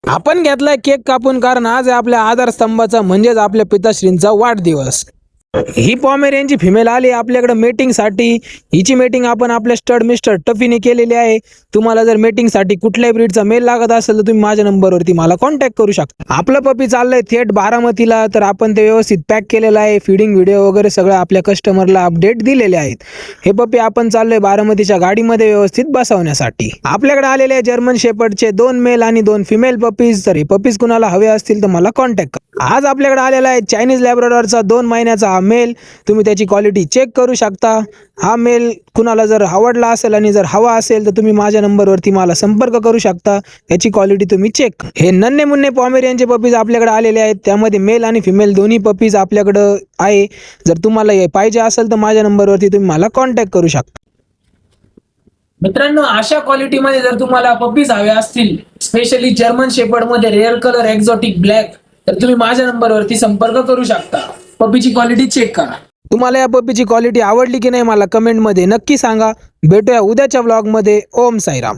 आपण घेतलाय केक कापून, कारण आज आहे आपल्या आधारस्तंभाचा म्हणजेच आपल्या पिताश्रींचा वाढदिवस. ही पॉमेरियनची फिमेल आली आपल्याकडे मेटिंगसाठी. हिची मेटिंग आपण आपल्या स्टड मिस्टर टफीने केलेली आहे. तुम्हाला जर मेटिंगसाठी कुठल्याही ब्रीडचा मेल लागत असेल तर तुम्ही माझ्या नंबरवरती मला कॉन्टॅक्ट करू शकता. आपलं पपी चाललंय थेट बारामतीला, तर आपण ते व्यवस्थित पॅक केलेलं आहे. फिडिंग व्हिडिओ वगैरे सगळं आपल्या कस्टमरला अपडेट दिलेले आहेत. हे पपी आपण चाललोय बारामतीच्या गाडीमध्ये व्यवस्थित बसवण्यासाठी. आपल्याकडे आलेले आहे जर्मन शेपर्डचे 2 मेल आणि 2 फिमेल पपीज. तर हे पपीज कुणाला हवे असतील तर मला कॉन्टॅक्ट करा. आज आपल्याकडे आलेला आहे चायनीज लॅब्राडॉरचा 2 महिन्याचा हा मेल. तुम्ही त्याची क्वालिटी चेक करू शकता. हा मेल कुणाला जर आवडला असेल आणि जर हवा असेल तर तुम्ही माझ्या नंबरवरती मला संपर्क करू शकता. याची क्वालिटी तुम्ही चेक. हे नन्हे मुन्ने पॉमेरियनचे पपीज आपल्याकडे आलेले आहेत. त्यामध्ये मेल आणि फिमेल दोन्ही पपीज आपल्याकडे आहे. जर तुम्हाला हे पाहिजे असेल तर माझ्या नंबरवरती तुम्ही मला कॉन्टॅक्ट करू शकता. मित्रांनो, अशा क्वालिटीमध्ये जर तुम्हाला पपीज हवे असतील, स्पेशली जर्मन शेपर्ड मध्ये रेअर कलर एक्झॉटिक ब्लॅक, तर तुम्ही माझ्या नंबरवरती संपर्क करू शकता. पपीची क्वालिटी चेक करा. तुम्हाला या पपीची क्वालिटी आवडली की नाही मला कमेंटमध्ये नक्की सांगा. भेटूया उद्याच्या व्लॉगमध्ये. ओम साईराम.